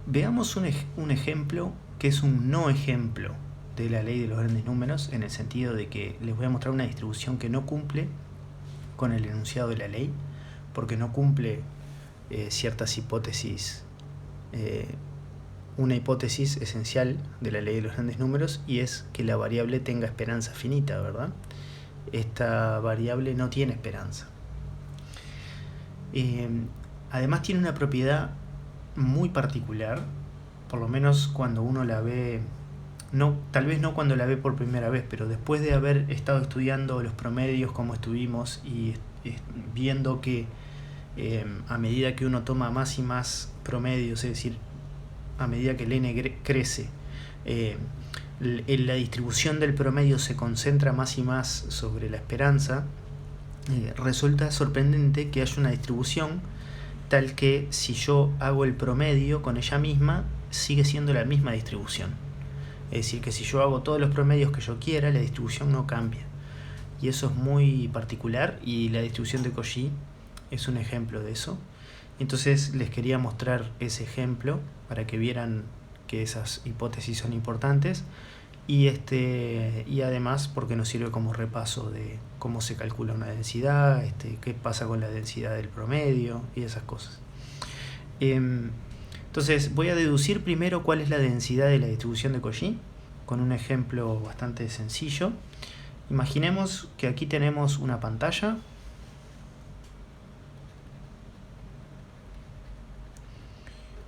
Veamos un ejemplo que es un no ejemplo de la ley de los grandes números, en el sentido de que les voy a mostrar una distribución que no cumple con el enunciado de la ley, porque no cumple ciertas hipótesis, una hipótesis esencial de la ley de los grandes números, y es que la variable tenga esperanza finita, ¿verdad? Esta variable no tiene esperanza. Además tiene una propiedad muy particular, por lo menos cuando uno la ve, tal vez no cuando la ve por primera vez, pero después de haber estado estudiando los promedios como estuvimos y viendo que a medida que uno toma más y más promedios, es decir, a medida que el n crece, la distribución del promedio se concentra más y más sobre la esperanza, resulta sorprendente que haya una distribución tal que si yo hago el promedio con ella misma, sigue siendo la misma distribución. Es decir, que si yo hago todos los promedios que yo quiera, la distribución no cambia. Y eso es muy particular, y la distribución de Cauchy es un ejemplo de eso. Entonces les quería mostrar ese ejemplo para que vieran que esas hipótesis son importantes, y además porque nos sirve como repaso de cómo se calcula una densidad, qué pasa con la densidad del promedio y esas cosas. Entonces voy a deducir primero cuál es la densidad de la distribución de Cauchy con un ejemplo bastante sencillo. Imaginemos que aquí tenemos una pantalla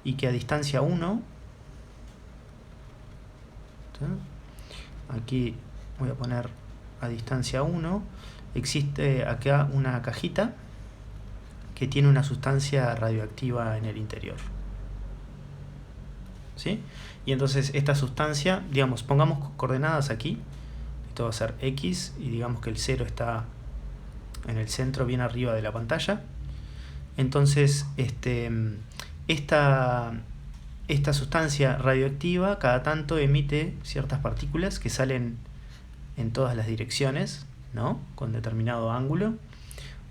y que a distancia 1, aquí voy a poner a distancia 1, existe acá una cajita que tiene una sustancia radioactiva en el interior, ¿sí? Y entonces esta sustancia, digamos, pongamos coordenadas aquí, esto va a ser X, y digamos que el 0 está en el centro, bien arriba de la pantalla. Entonces esta sustancia radioactiva cada tanto emite ciertas partículas que salen en todas las direcciones, ¿no? Con determinado ángulo.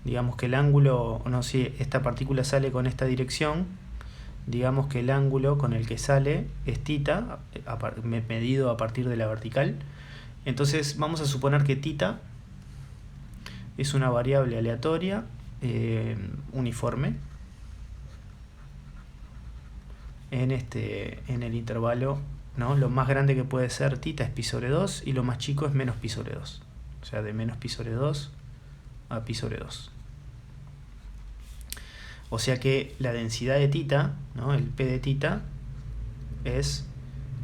Digamos que el ángulo, no sé, esta partícula sale con esta dirección, digamos que el ángulo con el que sale es θ, medido a partir de la vertical. Entonces vamos a suponer que θ es una variable aleatoria uniforme en el intervalo, ¿no? Lo más grande que puede ser θ es pi sobre 2 y lo más chico es menos pi sobre 2. O sea, de menos pi sobre 2 a pi sobre 2. O sea que la densidad de θ, ¿no? El p de θ es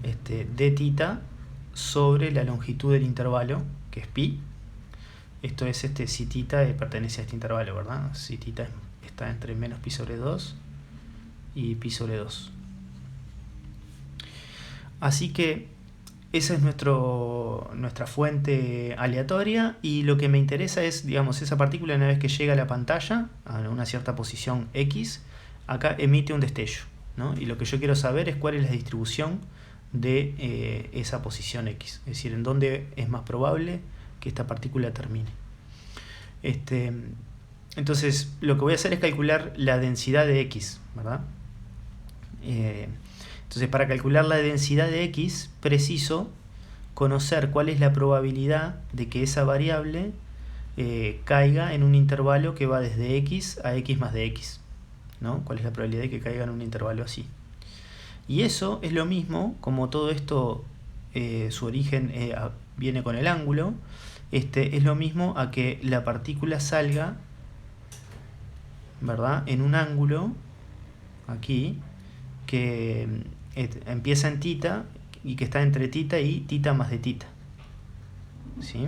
dθ sobre la longitud del intervalo, que es pi. Esto es si θ pertenece a este intervalo, ¿verdad? Si θ está entre menos pi sobre 2 y pi sobre 2. Así que esa es nuestra fuente aleatoria, y lo que me interesa es, digamos, esa partícula, una vez que llega a la pantalla a una cierta posición X, acá emite un destello, ¿no? Y lo que yo quiero saber es cuál es la distribución de esa posición X, es decir, en dónde es más probable que esta partícula termine. Entonces lo que voy a hacer es calcular la densidad de X, ¿verdad? Entonces, para calcular la densidad de X, preciso conocer cuál es la probabilidad de que esa variable caiga en un intervalo que va desde X a X más de X, ¿no? ¿Cuál es la probabilidad de que caiga en un intervalo así? Y eso es lo mismo, como todo esto, su origen viene con el ángulo, es lo mismo a que la partícula salga, ¿verdad?, en un ángulo, aquí, que empieza en θ y que está entre θ y θ más de θ, ¿sí?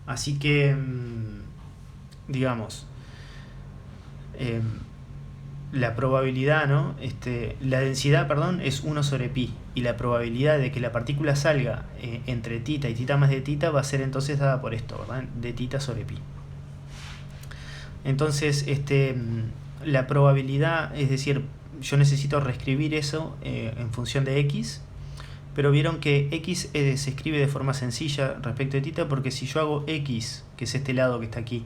Así que, digamos, la probabilidad, ¿no? La densidad, perdón, es 1 sobre pi, y la probabilidad de que la partícula salga entre θ y θ más de θ va a ser entonces dada por esto, ¿verdad?, de θ sobre pi. Entonces, la probabilidad, es decir, yo necesito reescribir eso en función de X, pero vieron que X se escribe de forma sencilla respecto de θ, porque si yo hago X, que es este lado que está aquí,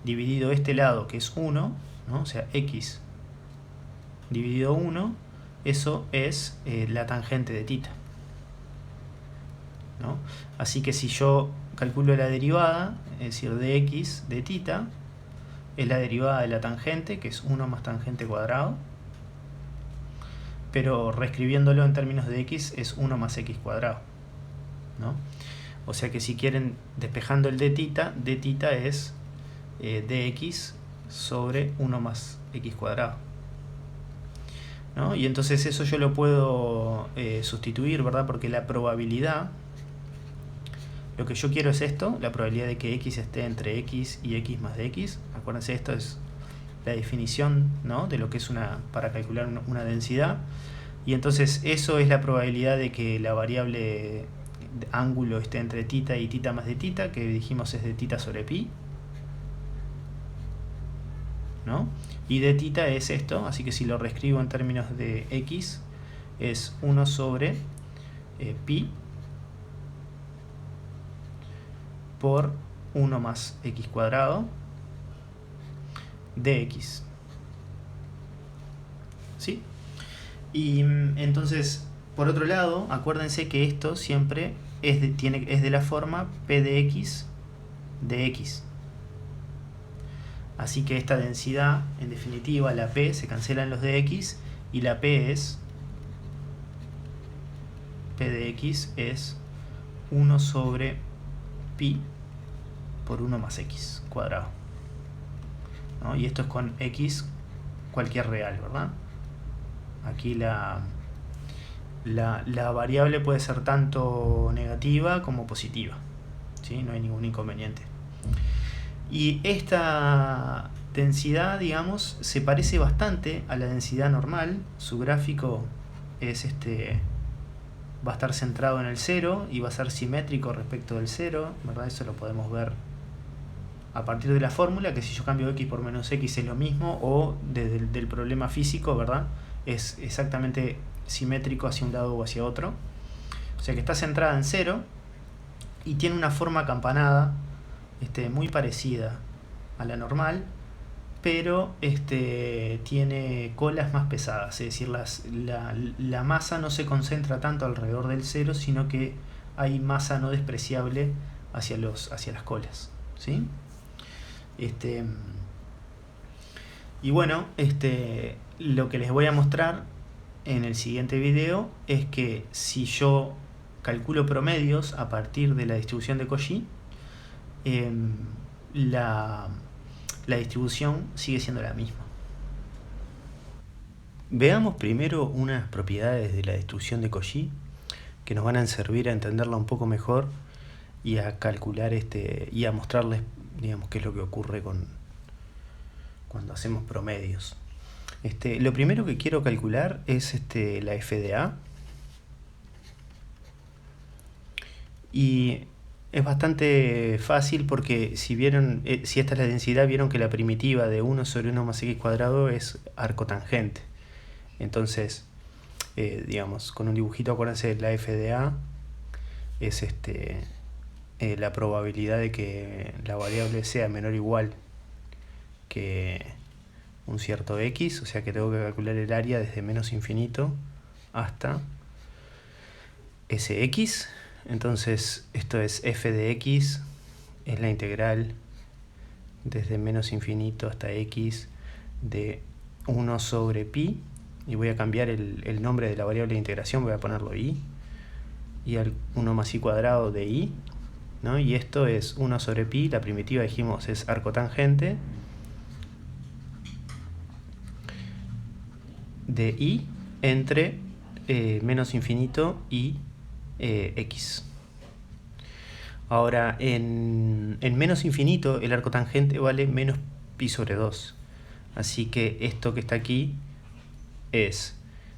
dividido este lado, que es 1, ¿no? O sea, X dividido 1, eso es la tangente de θ, ¿no? Así que si yo calculo la derivada, es decir, de x de θ, es la derivada de la tangente, que es 1 más tangente cuadrado, pero reescribiéndolo en términos de x es 1 más x cuadrado, ¿no? O sea que si quieren, despejando el dθ es dx sobre 1 más x cuadrado, ¿no? Y entonces eso yo lo puedo sustituir, ¿verdad? Porque la probabilidad, lo que yo quiero es esto, la probabilidad de que x esté entre x y x más dx. Acuérdense, esto es la definición, ¿no?, de lo que es para calcular una densidad. Y entonces eso es la probabilidad de que la variable ángulo esté entre θ y θ más de θ, que dijimos es de θ sobre pi, ¿no? Y de θ es esto, así que si lo reescribo en términos de x es 1 sobre pi por 1 más x cuadrado de x, ¿sí? Y entonces, por otro lado, acuérdense que esto siempre es de la forma p de x de x. Así que esta densidad, en definitiva, la p, se cancelan los de x, y la p de x es 1 sobre pi por 1 más x cuadrado, ¿no? Y esto es con x cualquier real, ¿verdad? Aquí la variable puede ser tanto negativa como positiva, ¿sí? No hay ningún inconveniente. Y esta densidad, digamos, se parece bastante a la densidad normal. Su gráfico es va a estar centrado en el 0 y va a ser simétrico respecto del 0, ¿verdad? Eso lo podemos ver a partir de la fórmula, que si yo cambio x por menos x es lo mismo, o desde del problema físico, ¿verdad? Es exactamente simétrico hacia un lado o hacia otro. O sea que está centrada en 0 y tiene una forma acampanada muy parecida a la normal, pero tiene colas más pesadas, es decir, la masa no se concentra tanto alrededor del 0, sino que hay masa no despreciable hacia las colas, ¿sí? Y bueno, lo que les voy a mostrar en el siguiente video es que si yo calculo promedios a partir de la distribución de Cauchy, la distribución sigue siendo la misma. Veamos primero unas propiedades de la distribución de Cauchy que nos van a servir a entenderla un poco mejor y a calcular y a mostrarles, digamos, qué es lo que ocurre cuando hacemos promedios. Lo primero que quiero calcular es la FDA, y es bastante fácil porque si esta es la densidad, vieron que la primitiva de 1 sobre 1 más x cuadrado es arcotangente. Entonces, digamos, con un dibujito, acuérdense, la FDA es la probabilidad de que la variable sea menor o igual que un cierto x, o sea que tengo que calcular el área desde menos infinito hasta ese x. Entonces esto es f de x, es la integral desde menos infinito hasta x de 1 sobre pi, y voy a cambiar el nombre de la variable de integración, voy a ponerlo i, y al 1 más i cuadrado de i, ¿no? Y esto es 1 sobre pi, la primitiva dijimos es arcotangente, de i entre menos infinito y x. Ahora, en menos infinito el arcotangente vale menos pi sobre 2. Así que esto que está aquí es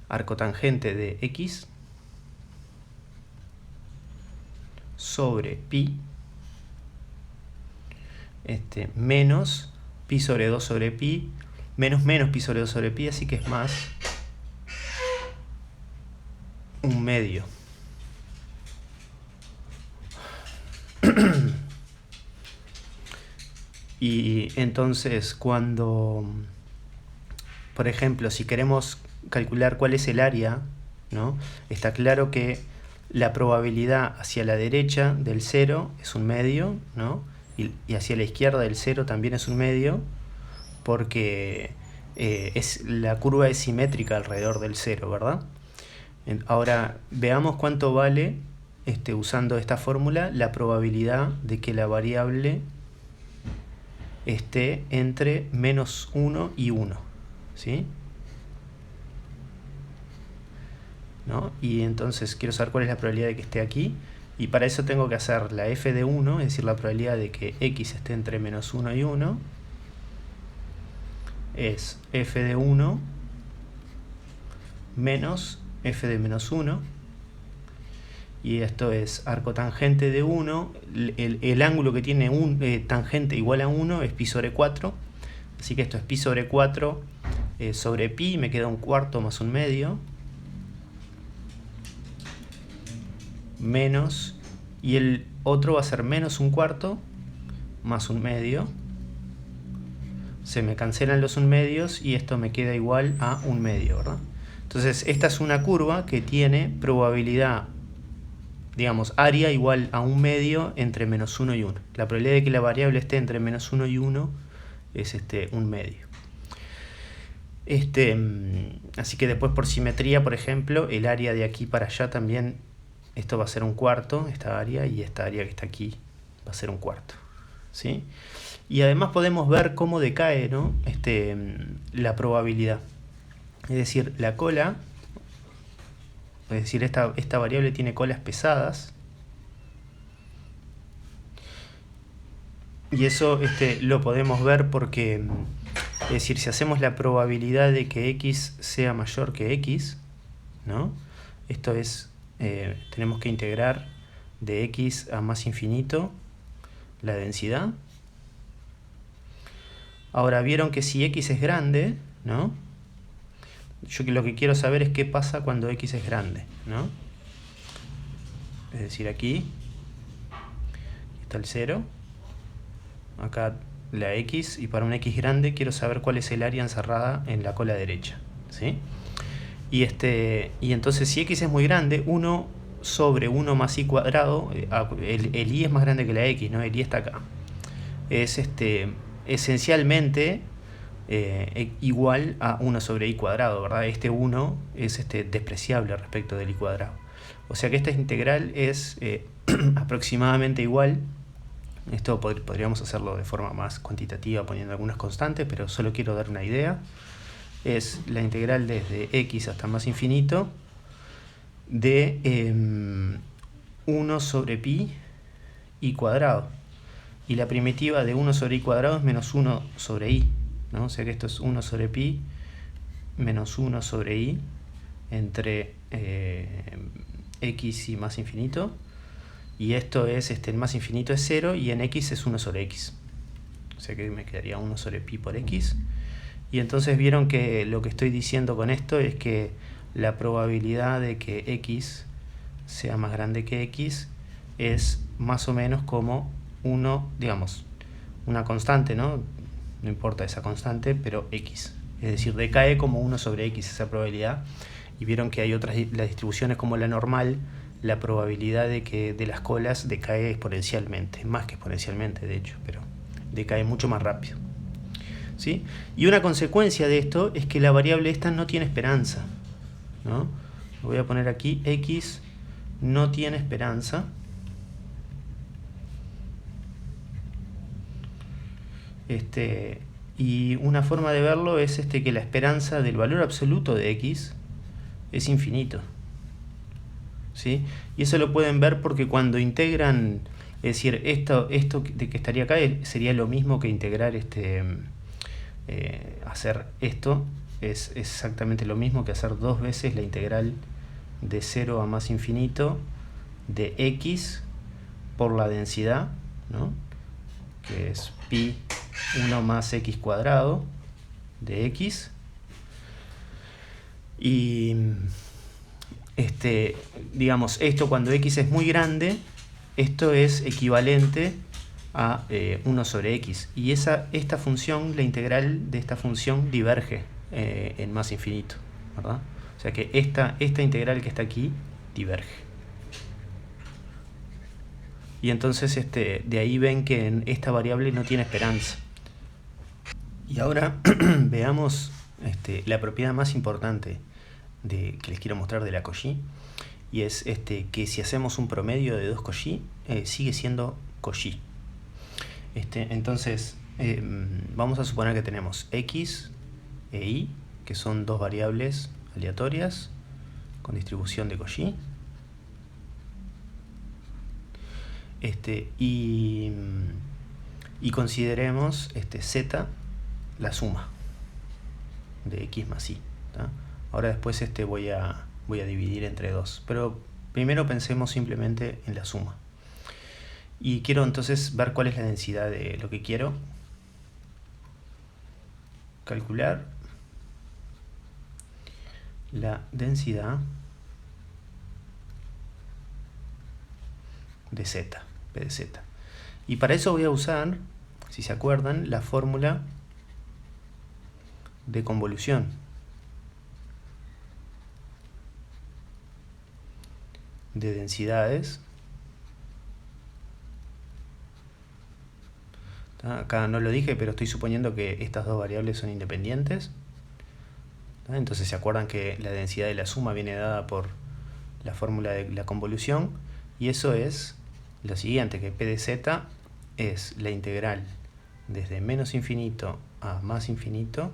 arcotangente de x sobre pi menos pi sobre 2 sobre pi menos pi sobre 2 sobre pi, así que es más un medio. Y entonces cuando por ejemplo, si queremos calcular cuál es el área, ¿no? Está claro que la probabilidad hacia la derecha del 0 es un medio, ¿no? Y hacia la izquierda del 0 también es un medio, porque la curva es simétrica alrededor del 0, ¿verdad? Ahora, veamos cuánto vale, usando esta fórmula, la probabilidad de que la variable esté entre menos 1 y 1, ¿sí? ¿No? Y entonces quiero saber cuál es la probabilidad de que esté aquí, y para eso tengo que hacer la f de 1, es decir, la probabilidad de que x esté entre menos 1 y 1, es f de 1 menos f de menos 1, y esto es arco tangente de 1, el ángulo que tiene un tangente igual a 1 es pi sobre 4, así que esto es pi sobre 4 sobre pi, me queda un cuarto más un medio, menos, y el otro va a ser menos un cuarto más un medio, se me cancelan los un medios y esto me queda igual a un medio, ¿verdad? Entonces esta es una curva que tiene probabilidad, digamos, área igual a un medio entre menos 1 y 1. La probabilidad de que la variable esté entre menos 1 y 1 es un medio. Así que después, por simetría, por ejemplo, el área de aquí para allá también, esto va a ser un cuarto, esta área, y esta área que está aquí va a ser un cuarto, ¿sí? Y además podemos ver cómo decae, ¿no? La probabilidad. Es decir, la cola, es decir, esta variable tiene colas pesadas, y eso lo podemos ver porque, es decir, si hacemos la probabilidad de que x sea mayor que x, ¿no? Esto es, tenemos que integrar de x a más infinito la densidad. Ahora, vieron que si x es grande, ¿no? Yo lo que quiero saber es qué pasa cuando x es grande, ¿no? Es decir, aquí está el 0, acá la x, y para un x grande quiero saber cuál es el área encerrada en la cola derecha, ¿sí? Y entonces si x es muy grande, 1 sobre 1 más y cuadrado, el y es más grande que la x, ¿no? El y está acá. Es esencialmente igual a 1 sobre y cuadrado, ¿verdad? Este 1 es despreciable respecto del y cuadrado. O sea que esta integral es aproximadamente igual. Esto podríamos hacerlo de forma más cuantitativa poniendo algunas constantes, pero solo quiero dar una idea. Es la integral desde x hasta más infinito de 1 sobre pi y cuadrado. Y la primitiva de 1 sobre i cuadrado es menos 1 sobre i, ¿no? O sea que esto es 1 sobre pi menos 1 sobre i entre x y más infinito. Y esto es, el más infinito es 0 y en x es 1 sobre x. O sea que me quedaría 1 sobre pi por x. Y entonces vieron que lo que estoy diciendo con esto es que la probabilidad de que x sea más grande que x es más o menos como 1, digamos, una constante, ¿no? No importa esa constante, pero x. Es decir, decae como 1 sobre x esa probabilidad. Y vieron que hay otras, las distribuciones como la normal, la probabilidad de las colas decae exponencialmente, más que exponencialmente de hecho, pero decae mucho más rápido, ¿sí? Y una consecuencia de esto es que la variable esta no tiene esperanza, ¿no? Lo voy a poner aquí, x no tiene esperanza. Y una forma de verlo es que la esperanza del valor absoluto de x es infinito, ¿sí? Y eso lo pueden ver porque cuando integran, es decir, esto de que estaría acá sería lo mismo que integrar hacer esto, es exactamente lo mismo que hacer dos veces la integral de 0 a más infinito de x por la densidad, ¿no? Que es pi 1 más x cuadrado de x. Y digamos, esto cuando x es muy grande, esto es equivalente a 1 sobre x. Y esta función, la integral de esta función diverge, en más infinito, ¿verdad? O sea que esta integral que está aquí diverge. Y entonces de ahí ven que esta variable no tiene esperanza. Y ahora veamos la propiedad más importante que les quiero mostrar de la Cauchy. Y es que si hacemos un promedio de dos Cauchy, sigue siendo Cauchy. Entonces, vamos a suponer que tenemos x e y, que son dos variables aleatorias con distribución de Cauchy. Y consideremos z la suma de x más y. ¿tá? Ahora después voy a dividir entre 2, pero primero pensemos simplemente en la suma. Y quiero entonces ver cuál es la densidad de lo que quiero calcular. La densidad de z, p de z. Y para eso voy a usar, si se acuerdan, la fórmula de convolución. De densidades. Acá no lo dije, pero estoy suponiendo que estas dos variables son independientes. Entonces se acuerdan que la densidad de la suma viene dada por la fórmula de la convolución. Y eso es lo siguiente, que p de z es la integral desde menos infinito a más infinito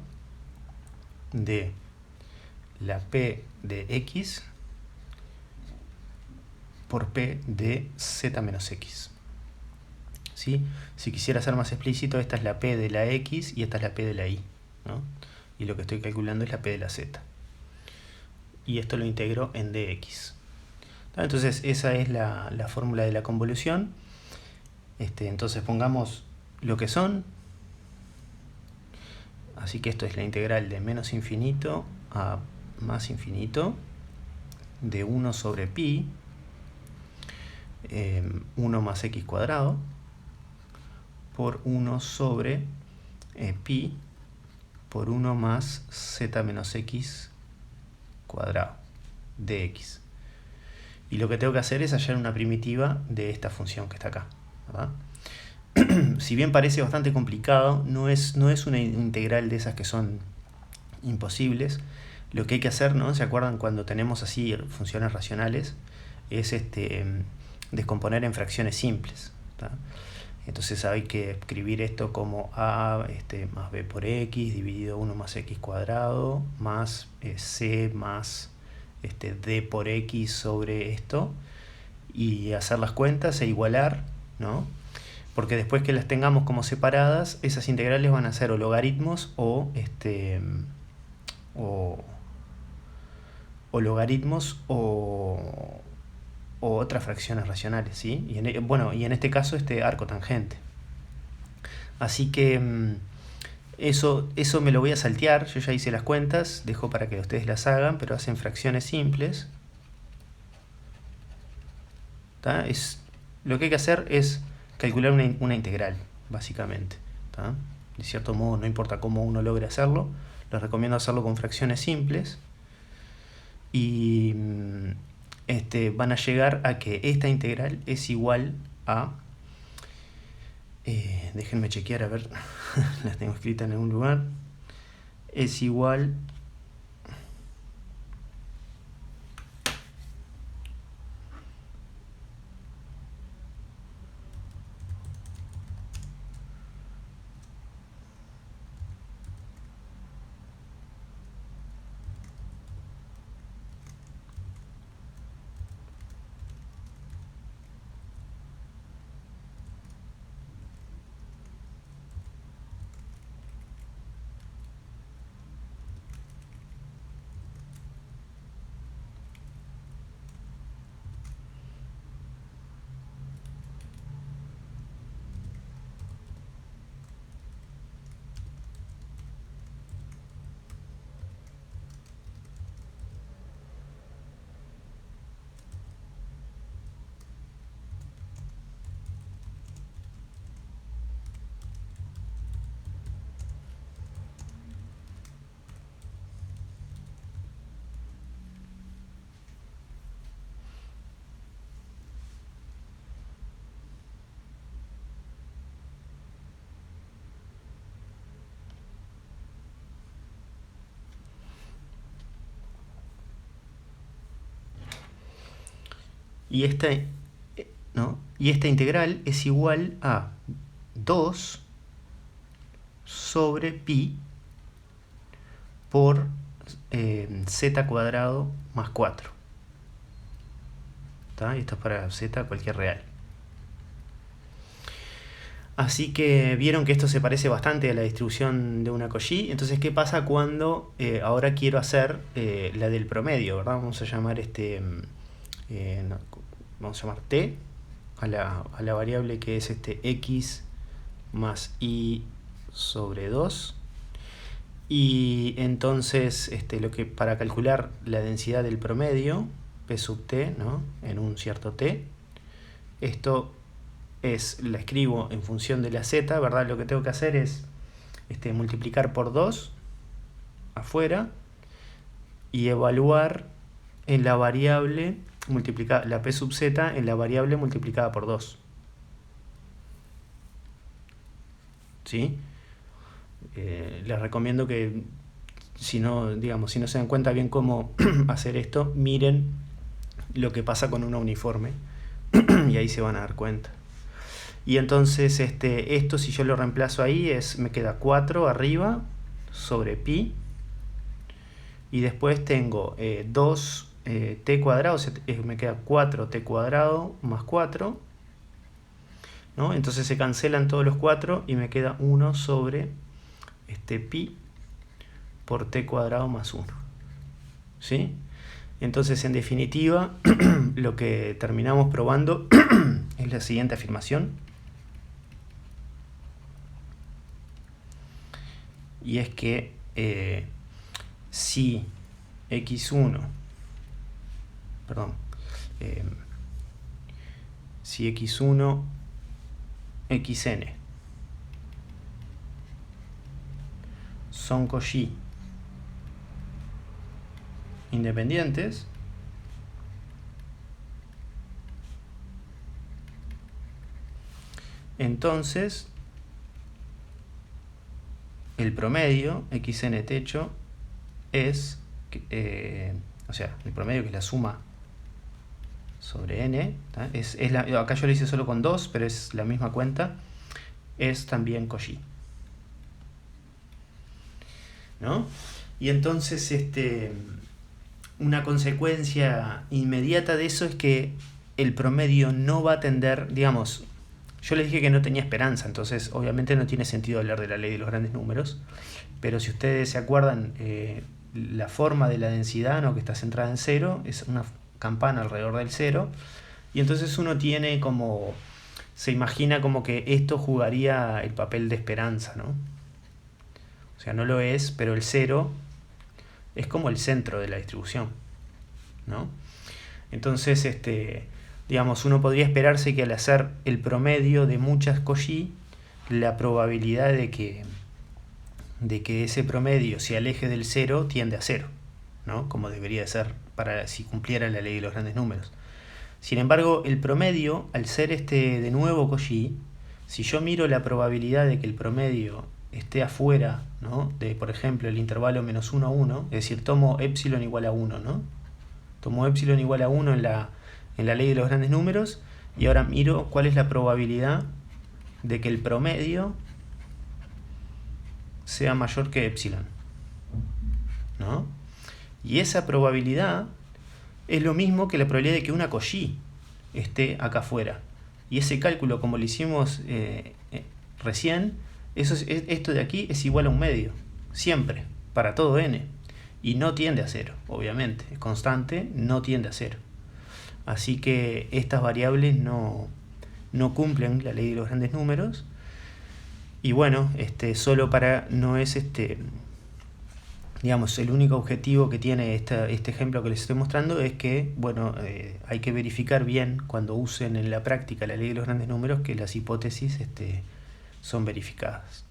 de la p de x por p de z menos x. ¿Sí? Si quisiera ser más explícito, esta es la p de la x y esta es la p de la y, ¿no? Y lo que estoy calculando es la p de la z. Y esto lo integro en dx. Entonces esa es la fórmula de la convolución. Entonces pongamos lo que son. Así que esto es la integral de menos infinito a más infinito de 1 sobre pi 1 más x cuadrado por 1 sobre pi por 1 más z menos x cuadrado dx. Y lo que tengo que hacer es hallar una primitiva de esta función que está acá, ¿verdad? Si bien parece bastante complicado, no es una integral de esas que son imposibles. Lo que hay que hacer, ¿no? ¿Se acuerdan cuando tenemos así funciones racionales? Es descomponer en fracciones simples, ¿tá? Entonces hay que escribir esto como a más b por x dividido 1 más x cuadrado más c más d por x sobre esto, y hacer las cuentas e igualar, ¿no? Porque después que las tengamos como separadas, esas integrales van a ser o logaritmos o logaritmos o otras fracciones racionales, ¿sí? Y en este caso arco tangente. Así que eso me lo voy a saltear. Yo ya hice las cuentas, dejo para que ustedes las hagan, pero hacen fracciones simples. Lo que hay que hacer es calcular una integral, básicamente. De cierto modo, no importa cómo uno logre hacerlo, les recomiendo hacerlo con fracciones simples. Y van a llegar a que esta integral es igual a... déjenme chequear, a ver, las tengo escritas en algún lugar. Es igual... Y esta, ¿no? Y esta integral es igual a 2 sobre pi por z cuadrado más 4. ¿Está? Y esto es para z cualquier real. Así que vieron que esto se parece bastante a la distribución de una Cauchy. Entonces, ¿qué pasa cuando ahora quiero hacer la del promedio, ¿verdad? Vamos a llamar vamos a llamar t a la variable que es x más y sobre 2. Y entonces para calcular la densidad del promedio, p sub t, ¿no? En un cierto t, esto la escribo en función de la z, ¿verdad? Lo que tengo que hacer es multiplicar por 2 afuera y evaluar en la variable la p sub z en la variable multiplicada por 2. ¿Sí? Les recomiendo que si no se dan cuenta bien cómo hacer esto, miren lo que pasa con una uniforme y ahí se van a dar cuenta. Y entonces esto, si yo lo reemplazo ahí, me queda 4 arriba sobre pi. Y después tengo 2 t cuadrado, o sea, me queda 4t cuadrado más 4. ¿No? Entonces se cancelan todos los 4 y me queda 1 sobre pi por t cuadrado más 1. ¿Sí? Entonces, en definitiva, lo que terminamos probando es la siguiente afirmación. Y es que si x1, si x1, xn son Cauchy independientes, entonces el promedio xn techo es, o sea, el promedio que es la suma sobre n, acá yo lo hice solo con 2, pero es la misma cuenta, es también Cauchy, ¿no? Y entonces una consecuencia inmediata de eso es que el promedio no va a tender, digamos, yo les dije que no tenía esperanza, entonces obviamente no tiene sentido hablar de la ley de los grandes números, pero si ustedes se acuerdan, la forma de la densidad, ¿no? Que está centrada en 0, es una campana alrededor del 0, y entonces uno se imagina como que esto jugaría el papel de esperanza, ¿no? O sea, no lo es, pero el 0 es como el centro de la distribución, ¿no? Entonces, digamos, uno podría esperarse que al hacer el promedio de muchas Cauchy, la probabilidad de que ese promedio se aleje del 0 tiende a 0, ¿no? Como debería de ser si cumpliera la ley de los grandes números. Sin embargo, el promedio, al ser de nuevo Cauchy, si yo miro la probabilidad de que el promedio esté afuera, ¿no? De, por ejemplo, el intervalo menos 1 a 1, es decir, tomo epsilon igual a 1, ¿no? Tomo epsilon igual a 1 en la ley de los grandes números, y ahora miro cuál es la probabilidad de que el promedio sea mayor que epsilon, ¿no? Y esa probabilidad es lo mismo que la probabilidad de que una Cauchy esté acá afuera. Y ese cálculo, como lo hicimos recién, esto de aquí es igual a un medio, siempre, para todo n. Y no tiende a 0, obviamente. Es constante, no tiende a 0. Así que estas variables no cumplen la ley de los grandes números. Y bueno, no es digamos, el único objetivo que tiene este ejemplo que les estoy mostrando es que, bueno, hay que verificar bien cuando usen en la práctica la ley de los grandes números que las hipótesis son verificadas.